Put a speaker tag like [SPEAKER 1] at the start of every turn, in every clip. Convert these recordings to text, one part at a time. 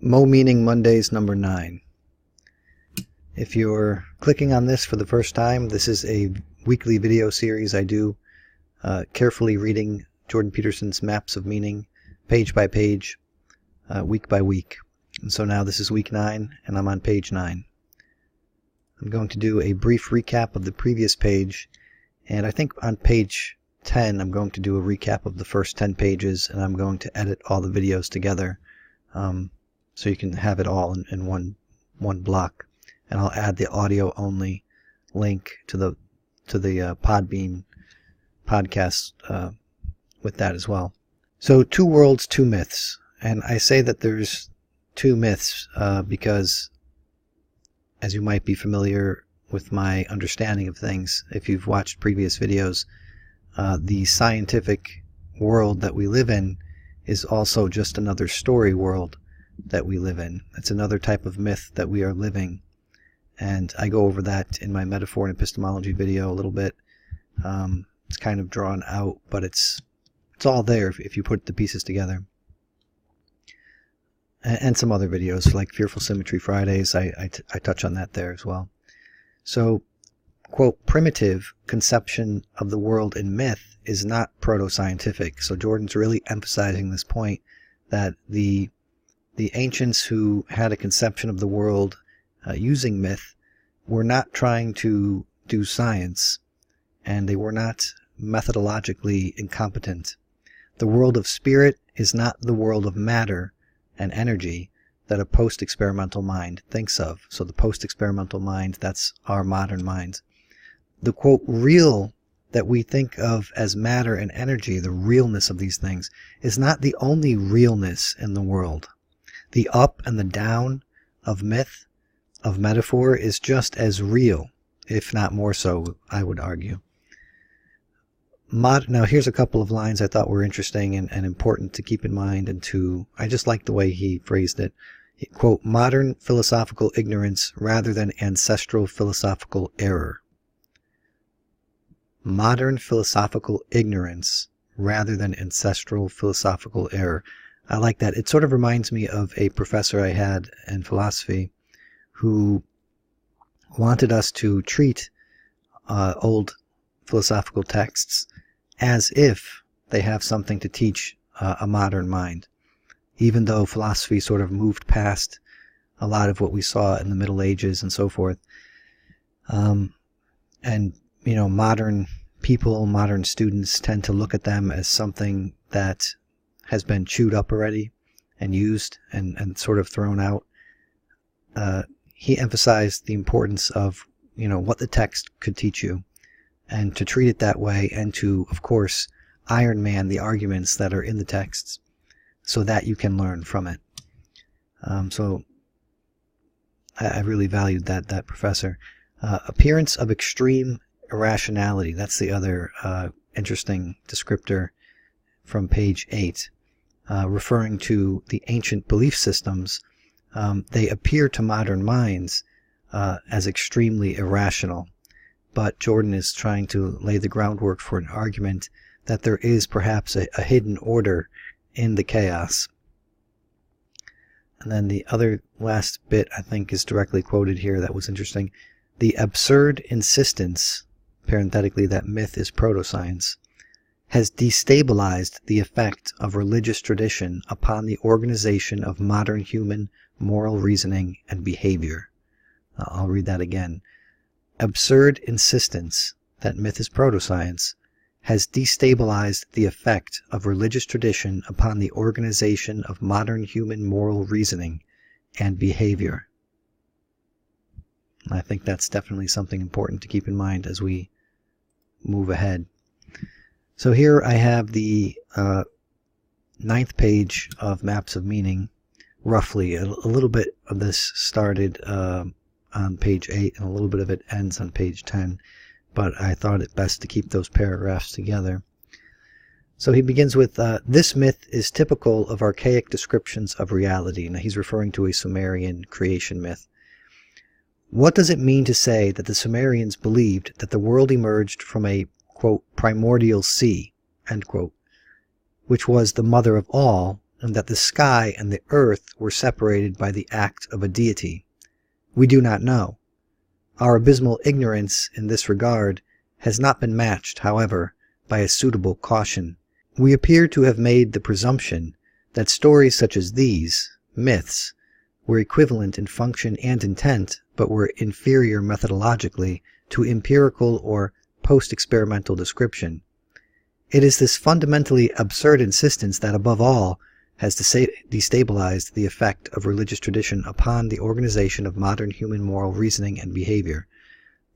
[SPEAKER 1] Mo Meaning Mondays number 9. If you're clicking on this for the first time, this is a weekly video series I do, carefully reading Jordan Peterson's Maps of Meaning, page by page, week by week. And so now this is week 9, and I'm on page 9. I'm going to do a brief recap of the previous page, and I think on page 10 I'm going to do a recap of the first 10 pages, and I'm going to edit all the videos together. So you can have it all in one block, and I'll add the audio only link to the Podbean podcast with that as well. So 2 worlds, 2 myths, and I say that there's 2 myths because, as you might be familiar with my understanding of things, if you've watched previous videos, the scientific world that we live in is also just another story world that we live in. It's another type of myth that we are living, and I go over that in my metaphor and epistemology video a little bit. It's kind of drawn out, but it's all there if you put the pieces together. And some other videos like Fearful Symmetry Fridays, I touch on that there as well. So, quote, primitive conception of the world in myth is not proto-scientific. So Jordan's really emphasizing this point that the ancients who had a conception of the world using myth were not trying to do science, and they were not methodologically incompetent. The world of spirit is not the world of matter and energy that a post-experimental mind thinks of. So the post-experimental mind, that's our modern mind. The, quote, real that we think of as matter and energy, the realness of these things, is not the only realness in the world. The up and the down of myth, of metaphor, is just as real, if not more so, I would argue. Now here's a couple of lines I thought were interesting and important to keep in mind, and I just like the way he phrased it. Quote, modern philosophical ignorance rather than ancestral philosophical error. Modern philosophical ignorance rather than ancestral philosophical error. I like that. It sort of reminds me of a professor I had in philosophy who wanted us to treat old philosophical texts as if they have something to teach a modern mind, even though philosophy sort of moved past a lot of what we saw in the Middle Ages and so forth. And, you know, modern people, modern students tend to look at them as something that has been chewed up already and used and sort of thrown out. He emphasized the importance of, you know, what the text could teach you, and to treat it that way, and to, of course, Iron Man the arguments that are in the texts so that you can learn from it. So I really valued that professor. Appearance of extreme irrationality. That's the other interesting descriptor from page 8. Referring to the ancient belief systems, they appear to modern minds as extremely irrational. But Jordan is trying to lay the groundwork for an argument that there is perhaps a hidden order in the chaos. And then the other last bit I think is directly quoted here that was interesting. The absurd insistence, parenthetically, that myth is proto-science, has destabilized the effect of religious tradition upon the organization of modern human moral reasoning and behavior. I'll read that again. Absurd insistence that myth is proto-science has destabilized the effect of religious tradition upon the organization of modern human moral reasoning and behavior. And I think that's definitely something important to keep in mind as we move ahead. So here I have the 9th page of Maps of Meaning, roughly. A little bit of this started on page 8, and a little bit of it ends on page 10, but I thought it best to keep those paragraphs together. So he begins with, this myth is typical of archaic descriptions of reality. Now he's referring to a Sumerian creation myth. What does it mean to say that the Sumerians believed that the world emerged from a, quote, primordial sea, end quote, which was the mother of all, and that the sky and the earth were separated by the act of a deity? We do not know. Our abysmal ignorance in this regard has not been matched, however, by a suitable caution. We appear to have made the presumption that stories such as these, myths, were equivalent in function and intent, but were inferior methodologically to empirical or post-experimental description. It is this fundamentally absurd insistence that, above all, has destabilized the effect of religious tradition upon the organization of modern human moral reasoning and behavior.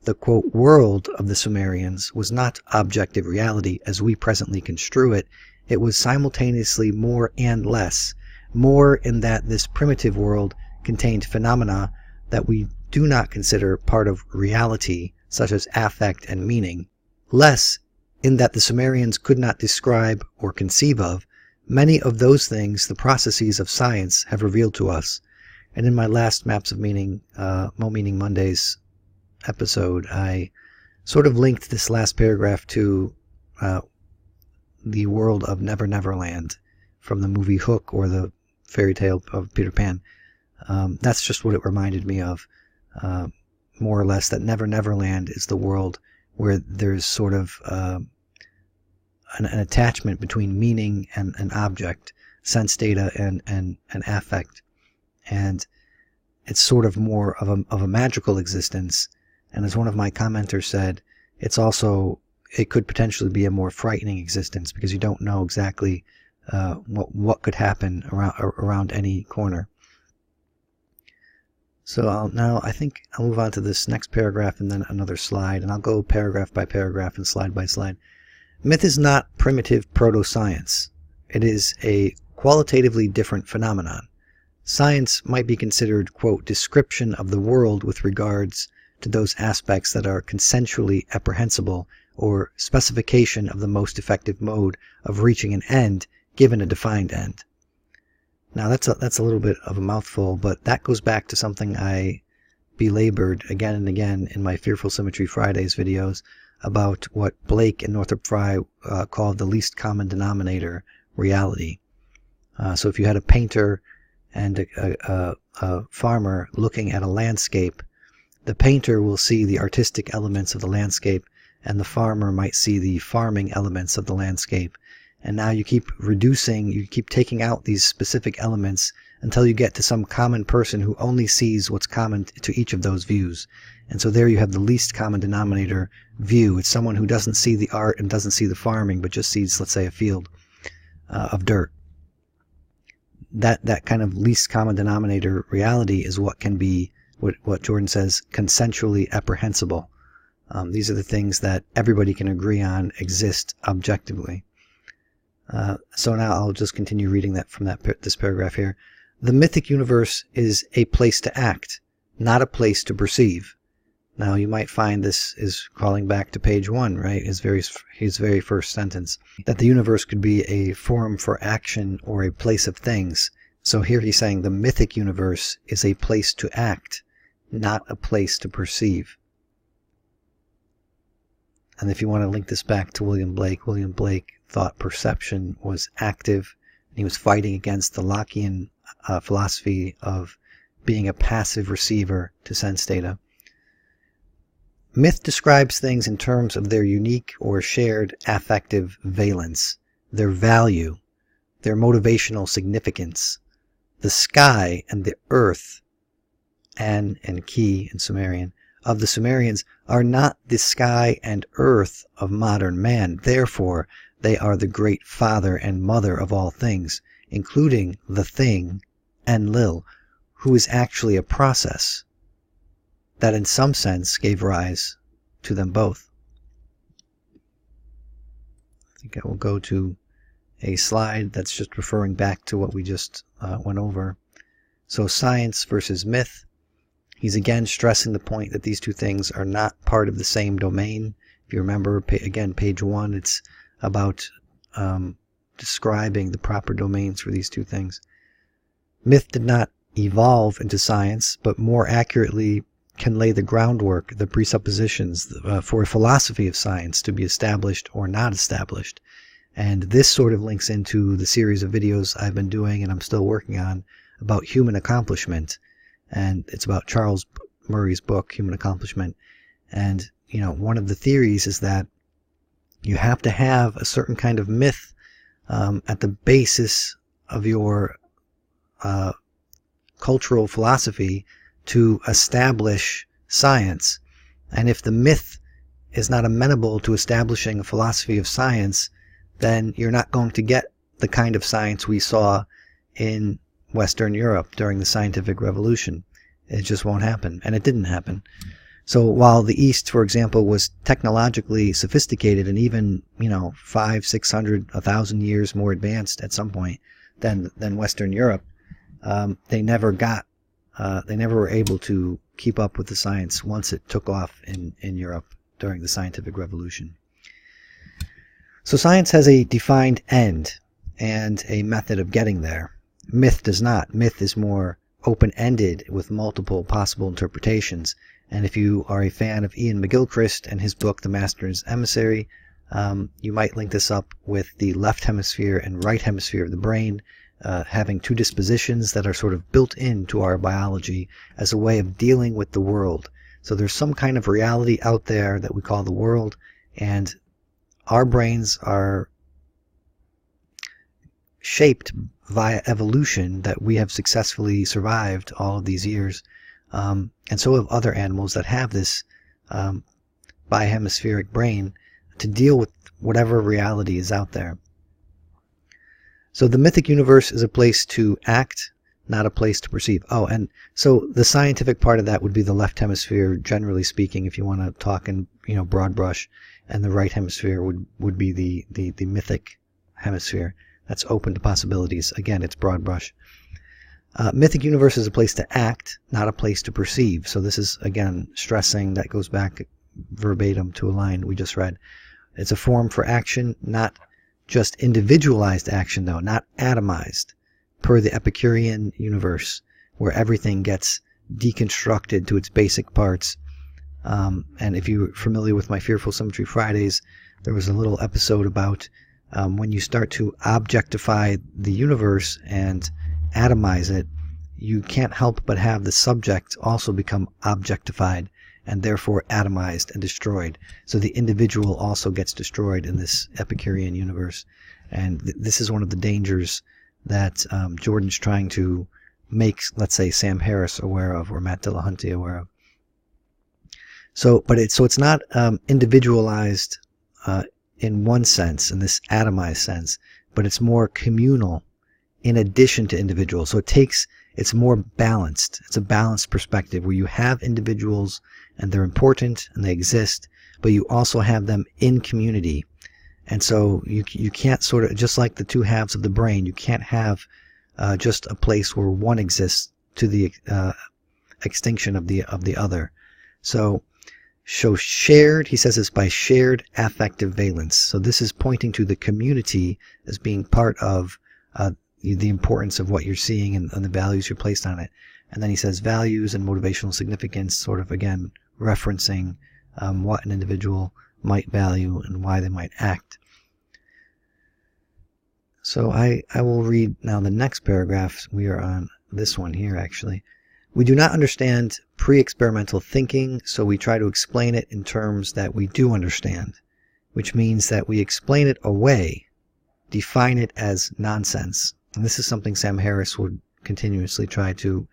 [SPEAKER 1] The, quote, world of the Sumerians was not objective reality as we presently construe it. It was simultaneously more and less, more in that this primitive world contained phenomena that we do not consider part of reality, such as affect and meaning, less in that the Sumerians could not describe or conceive of many of those things the processes of science have revealed to us. And in my last Maps of Meaning, Meaning Mondays episode, I sort of linked this last paragraph to the world of Never Never Land from the movie Hook or the fairy tale of Peter Pan. That's just what it reminded me of, more or less, that Never Never Land is the world where there's sort of an attachment between meaning and an object, sense data and affect, and it's sort of more of a magical existence. And as one of my commenters said, it could potentially be a more frightening existence because you don't know exactly what could happen around any corner. So I think I'll move on to this next paragraph and then another slide, and I'll go paragraph by paragraph and slide by slide. Myth is not primitive proto-science. It is a qualitatively different phenomenon. Science might be considered, quote, description of the world with regards to those aspects that are consensually apprehensible, or specification of the most effective mode of reaching an end given a defined end. Now that's a little bit of a mouthful, but that goes back to something I belabored again and again in my Fearful Symmetry Fridays videos about what Blake and Northrop Frye called the least common denominator reality. So if you had a painter and a farmer looking at a landscape, the painter will see the artistic elements of the landscape, and the farmer might see the farming elements of the landscape. And now you keep taking out these specific elements until you get to some common person who only sees what's common to each of those views. And so there you have the least common denominator view. It's someone who doesn't see the art and doesn't see the farming, but just sees, let's say, a field of dirt. That kind of least common denominator reality is what can be, what Jordan says, consensually apprehensible. These are the things that everybody can agree on exist objectively. So now I'll just continue reading that from this paragraph here. The mythic universe is a place to act, not a place to perceive. Now you might find this is calling back to page 1, right? His very first sentence, that the universe could be a forum for action or a place of things. So here he's saying the mythic universe is a place to act, not a place to perceive. And if you want to link this back to William Blake thought perception was active, and he was fighting against the Lockean philosophy of being a passive receiver to sense data. Myth describes things in terms of their unique or shared affective valence, their value, their motivational significance. The sky and the earth, An and Ki in Sumerian, of the Sumerians are not the sky and earth of modern man. Therefore, they are the great father and mother of all things, including the thing, Enlil, who is actually a process that in some sense gave rise to them both. I think I will go to a slide that's just referring back to what we just went over. So science versus myth. He's again stressing the point that these two things are not part of the same domain. If you remember, again, page 1, it's about describing the proper domains for these two things. Myth did not evolve into science, but more accurately can lay the groundwork, the presuppositions for a philosophy of science to be established or not established. And this sort of links into the series of videos I've been doing and I'm still working on about human accomplishment. And it's about Charles Murray's book, Human Accomplishment. And, you know, one of the theories is that you have to have a certain kind of myth at the basis of your cultural philosophy to establish science. And if the myth is not amenable to establishing a philosophy of science, then you're not going to get the kind of science we saw in Western Europe during the scientific revolution. It just won't happen, and it didn't happen. So while the East, for example, was technologically sophisticated and even, you know, 500, 600, 1,000 years more advanced at some point than Western Europe, they never were able to keep up with the science once it took off in Europe during the scientific revolution. So science has a defined end and a method of getting there. Myth does not. Myth is more open-ended with multiple possible interpretations. And if you are a fan of Ian McGilchrist and his book, The Master's Emissary, you might link this up with the left hemisphere and right hemisphere of the brain having two dispositions that are sort of built into our biology as a way of dealing with the world. So there's some kind of reality out there that we call the world, and our brains are shaped via evolution that we have successfully survived all of these years. And so have other animals that have this bihemispheric brain to deal with whatever reality is out there. So the mythic universe is a place to act, not a place to perceive. Oh, and so the scientific part of that would be the left hemisphere, generally speaking, if you want to talk in, you know, broad brush, and the right hemisphere would be the mythic hemisphere. That's open to possibilities. Again, it's broad brush. Mythic universe is a place to act, not a place to perceive. So this is, again, stressing, that goes back verbatim to a line we just read. It's a form for action, not just individualized action, though, not atomized, per the Epicurean universe, where everything gets deconstructed to its basic parts. And if you're familiar with my Fearful Symmetry Fridays, there was a little episode about when you start to objectify the universe and atomize it, you can't help but have the subject also become objectified and therefore atomized and destroyed. So the individual also gets destroyed in this Epicurean universe. And this is one of the dangers that Jordan's trying to make, let's say, Sam Harris aware of, or Matt Dillahunty aware of. So it's not individualized in one sense, in this atomized sense, but it's more communal in addition to individual. So it's more balanced. It's a balanced perspective where you have individuals and they're important and they exist, but you also have them in community. And so you can't sort of, just like the two halves of the brain, you can't have just a place where one exists to the extinction of the other. So shared, he says, is by shared affective valence. So this is pointing to the community as being part of the importance of what you're seeing and the values you're placed on it. And then he says values and motivational significance, sort of, again, referencing what an individual might value and why they might act. So I will read now the next paragraph. We are on this one here, actually. We do not understand pre-experimental thinking, so we try to explain it in terms that we do understand, which means that we explain it away, define it as nonsense. And this is something Sam Harris would continuously try to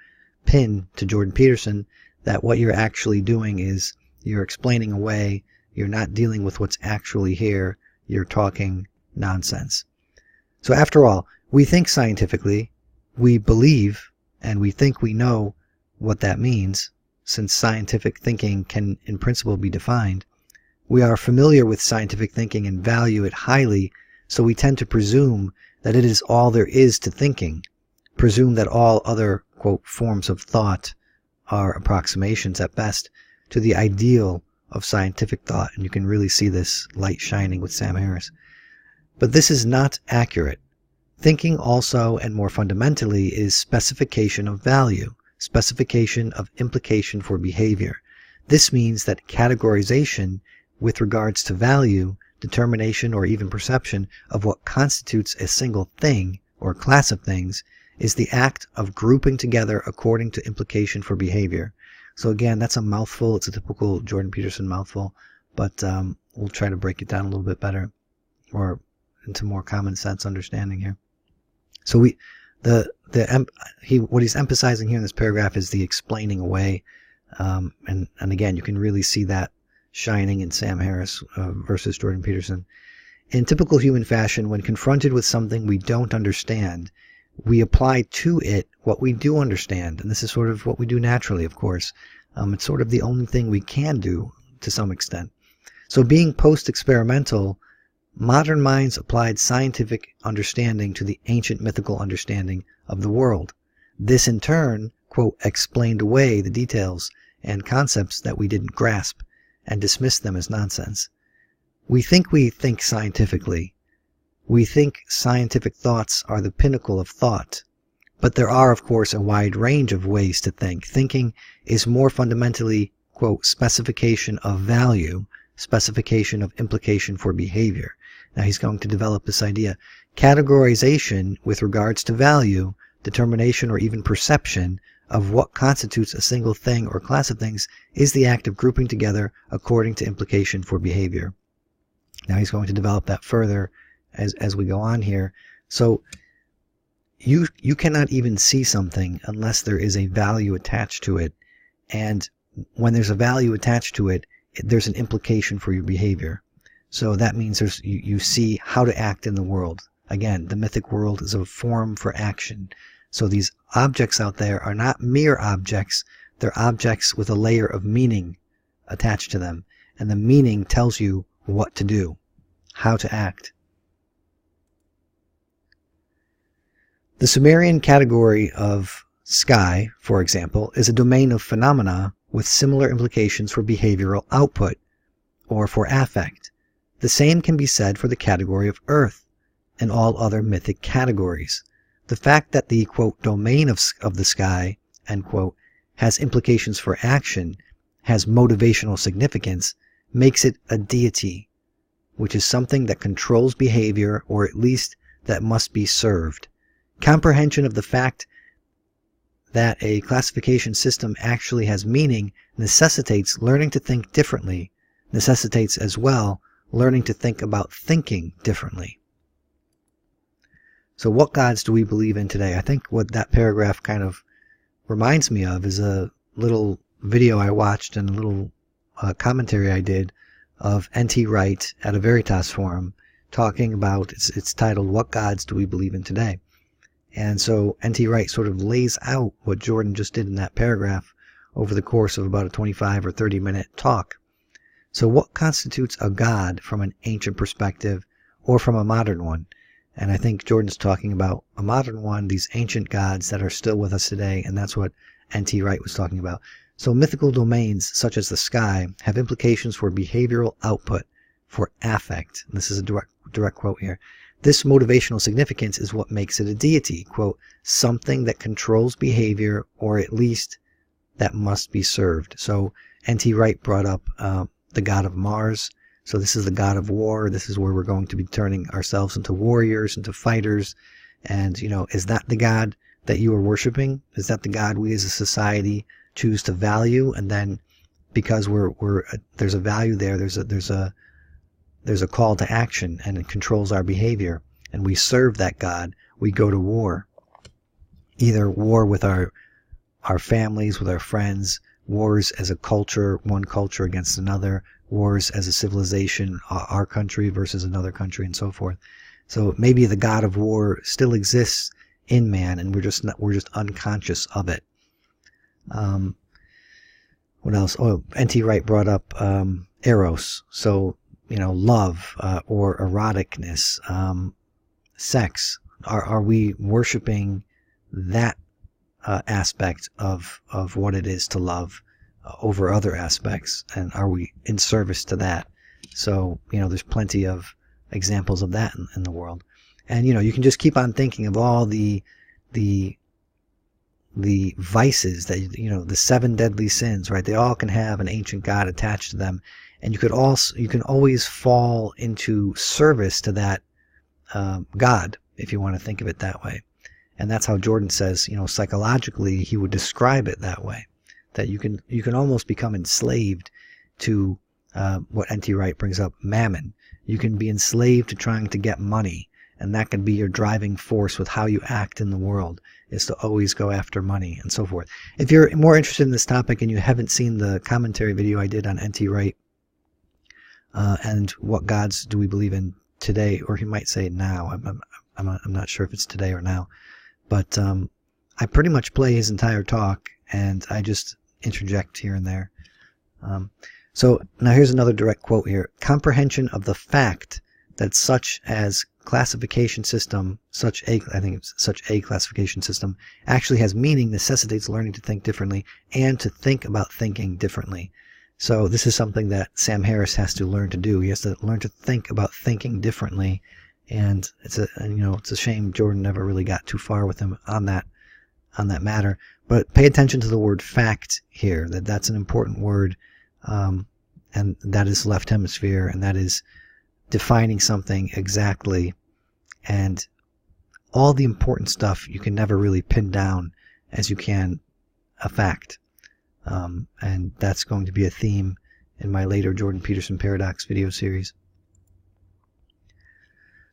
[SPEAKER 1] pin to Jordan Peterson, that what you're actually doing is you're explaining away, you're not dealing with what's actually here, you're talking nonsense. So after all, we think scientifically, we believe, and we think we know what that means, since scientific thinking can in principle be defined. We are familiar with scientific thinking and value it highly, so we tend to presume that it is all there is to thinking, presume that all other, quote, forms of thought are approximations at best to the ideal of scientific thought. And you can really see this light shining with Sam Harris. But this is not accurate. Thinking also, and more fundamentally, is specification of value, specification of implication for behavior. This means that categorization with regards to value determination, or even perception of what constitutes a single thing or class of things is the act of grouping together according to implication for behavior. So again, that's a mouthful. It's a typical Jordan Peterson mouthful, but we'll try to break it down a little bit better, or into more common sense understanding here. So what he's emphasizing here in this paragraph is the explaining away, and again, you can really see that shining in Sam Harris versus Jordan Peterson. In typical human fashion, when confronted with something we don't understand, we apply to it what we do understand, and this is sort of what we do naturally, of course. It's sort of the only thing we can do to some extent. So being post-experimental, modern minds applied scientific understanding to the ancient mythical understanding of the world. This in turn, quote, explained away the details and concepts that we didn't grasp and dismissed them as nonsense. We think scientifically. We think scientific thoughts are the pinnacle of thought. But there are, of course, a wide range of ways to think. Thinking is more fundamentally, quote, specification of value, specification of implication for behavior. Now he's going to develop this idea. Categorization with regards to value, determination, or even perception of what constitutes a single thing or class of things is the act of grouping together according to implication for behavior. Now he's going to develop that further as we go on here. So you cannot even see something unless there is a value attached to it. And when there's a value attached to it, there's an implication for your behavior. So that means you see how to act in the world. Again, the mythic world is a form for action. So these objects out there are not mere objects. They're objects with a layer of meaning attached to them. And the meaning tells you what to do, how to act. The Sumerian category of sky, for example, is a domain of phenomena with similar implications for behavioral output or for affect. The same can be said for the category of earth and all other mythic categories. The fact that the, quote, domain of the sky, end quote, has implications for action, has motivational significance, makes it a deity, which is something that controls behavior, or at least that must be served. Comprehension of the fact that a classification system actually has meaning necessitates learning to think differently, necessitates as well learning to think about thinking differently. So what gods do we believe in today? I think what that paragraph kind of reminds me of is a little video I watched and a little commentary I did of N.T. Wright at a Veritas forum talking about, it's titled, What Gods Do We Believe in Today? And so N.T. Wright sort of lays out what Jordan just did in that paragraph over the course of about a 25 or 30-minute talk. So what constitutes a god from an ancient perspective or from a modern one? And I think Jordan's talking about a modern one, these ancient gods that are still with us today, and that's what N.T. Wright was talking about. So mythical domains such as the sky have implications for behavioral output, for affect. And this is a direct quote here. This motivational significance is what makes it a deity, quote, something that controls behavior, or at least that must be served. So N.T. Wright brought up the god of Mars. So this is the god of war. This is where we're going to be turning ourselves into warriors, into fighters. And, is that the god that you are worshiping? Is that the god we as a society choose to value? And then because there's a value there, there's a call to action, and it controls our behavior, and we serve that god. We go to war, either war with our families, with our friends, wars as a culture, one culture against another, wars as a civilization, our country versus another country, and so forth. So maybe the god of war still exists in man, and we're just unconscious of it. What else? Oh, N.T. Wright brought up eros. So love or eroticness, sex. Are we worshiping that aspect of what it is to love over other aspects, and are we in service to that? So there's plenty of examples of that in the world, and you can just keep on thinking of all the the vices that, the 7 deadly sins, right? They all can have an ancient god attached to them, and you can always fall into service to that god, if you want to think of it that way. And that's how Jordan says, psychologically, he would describe it that way, that you can almost become enslaved to what N.T. Wright brings up, mammon. You can be enslaved to trying to get money, and that can be your driving force with how you act in the world, is to always go after money and so forth. If you're more interested in this topic and you haven't seen the commentary video I did on N.T. Wright and what gods do we believe in today, or he might say now, I'm not sure if it's today or now, but I pretty much play his entire talk and I just interject here and there. So now here's another direct quote here. Comprehension of the fact that such a classification system actually has meaning necessitates learning to think differently and to think about thinking differently. So this is something that Sam Harris has to learn to do. He has to learn to think about thinking differently, and it's a shame Jordan never really got too far with him on that matter. But pay attention to the word fact here. That's an important word, and that is left hemisphere, and that is defining something exactly. And all the important stuff you can never really pin down as you can a fact. And that's going to be a theme in my later Jordan Peterson Paradox video series.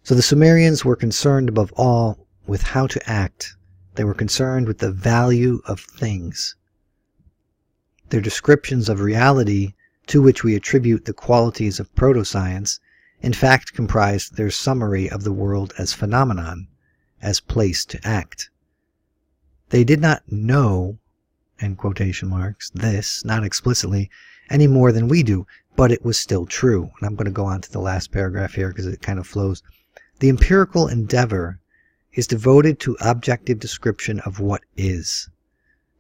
[SPEAKER 1] So the Sumerians were concerned above all with how to act. They were concerned with the value of things. Their descriptions of reality, to which we attribute the qualities of proto-science, in fact comprised their summary of the world as phenomenon, as place to act. They did not know, in quotation marks, this, not explicitly, any more than we do, but it was still true. And I'm going to go on to the last paragraph here because it kind of flows. The empirical endeavor is devoted to objective description of what is,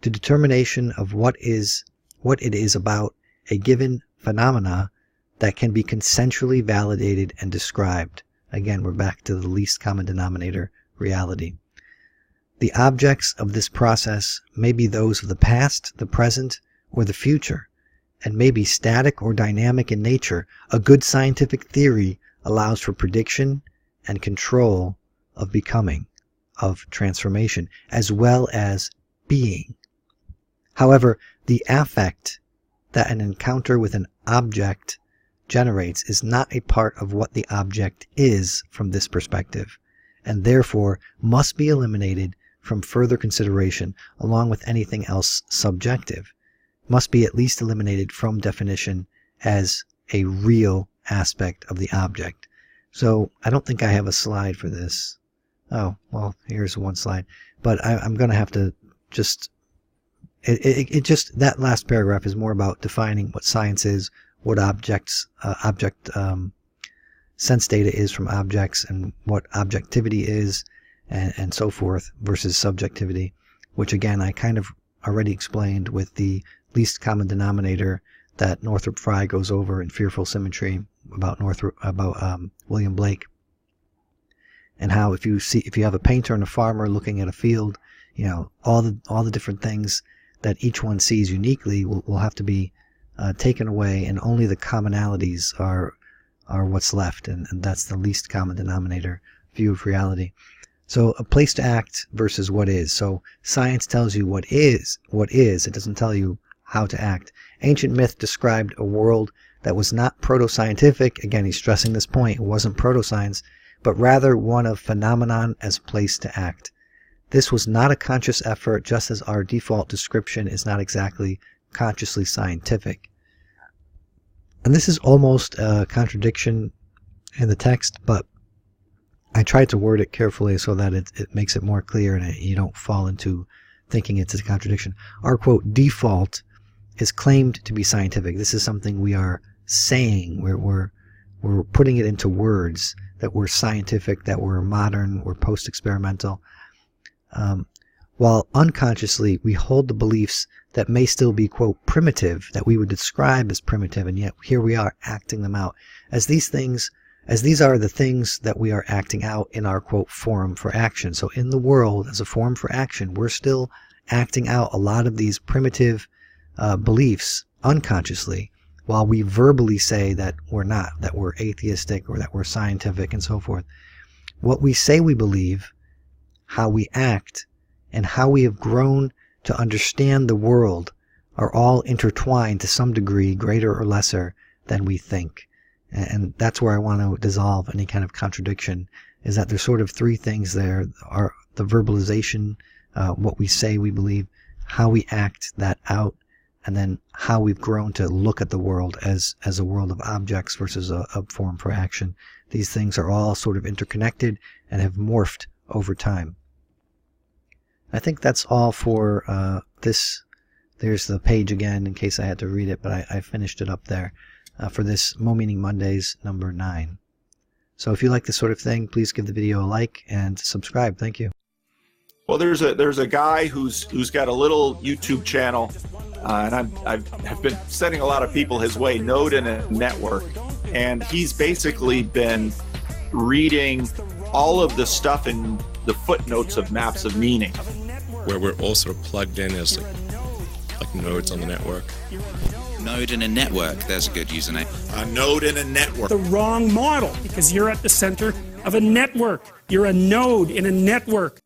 [SPEAKER 1] to determination of what it is about a given phenomena that can be consensually validated and described. Again, we're back to the least common denominator, reality. The objects of this process may be those of the past, the present, or the future, and may be static or dynamic in nature. A good scientific theory allows for prediction and control of becoming, of transformation, as well as being. However, the affect that an encounter with an object generates is not a part of what the object is from this perspective, and therefore must be eliminated from further consideration, along with anything else subjective, must be at least eliminated from definition as a real aspect of the object. So I don't think I have a slide for this. Oh, well, here's one slide. But I'm going to have to just... that last paragraph is more about defining what science is, what sense data is from objects, and what objectivity is, and so forth, versus subjectivity, which again I kind of already explained with the least common denominator that Northrop Frye goes over in Fearful Symmetry about William Blake, and how if you have a painter and a farmer looking at a field, all the different things that each one sees uniquely will have to be taken away, and only the commonalities are what's left, and that's the least common denominator view of reality. So a place to act versus what is. So science tells you what is. It doesn't tell you how to act. Ancient myth described a world that was not proto-scientific. Again, he's stressing this point. It wasn't proto-science, but rather one of phenomenon as place to act. This was not a conscious effort, just as our default description is not exactly consciously scientific. And this is almost a contradiction in the text, but I tried to word it carefully so that it makes it more clear and you don't fall into thinking it's a contradiction. Our, quote, default is claimed to be scientific. This is something we are saying. We're putting it into words, that we're scientific, that we're modern, we're post-experimental. While unconsciously we hold the beliefs that may still be, quote, primitive, that we would describe as primitive, and yet here we are acting them out. As these are the things that we are acting out in our, quote, forum for action. So in the world, as a forum for action, we're still acting out a lot of these primitive beliefs unconsciously, while we verbally say that we're not, that we're atheistic or that we're scientific and so forth. What we say we believe, how we act, and how we have grown to understand the world are all intertwined to some degree, greater or lesser, than we think. And that's where I want to dissolve any kind of contradiction, is that there's sort of three things there: are the verbalization, what we say we believe, how we act that out, and then how we've grown to look at the world as a world of objects versus a form for action. These things are all sort of interconnected and have morphed over time. I think that's all for this. There's the page again in case I had to read it, but I finished it up there for this Mo Meaning Mondays number 9. So if you like this sort of thing, please give the video a like and subscribe. Thank you.
[SPEAKER 2] Well, there's a guy who's got a little YouTube channel, and I've been sending a lot of people his way, Node in a Network, and he's basically been reading all of the stuff in the footnotes of Maps of Meaning,
[SPEAKER 3] where we're all sort of plugged in as like nodes on the network.
[SPEAKER 4] Node in a network, there's a good username.
[SPEAKER 3] A node in a network.
[SPEAKER 5] The wrong model, because you're at the center of a network. You're a node in a network.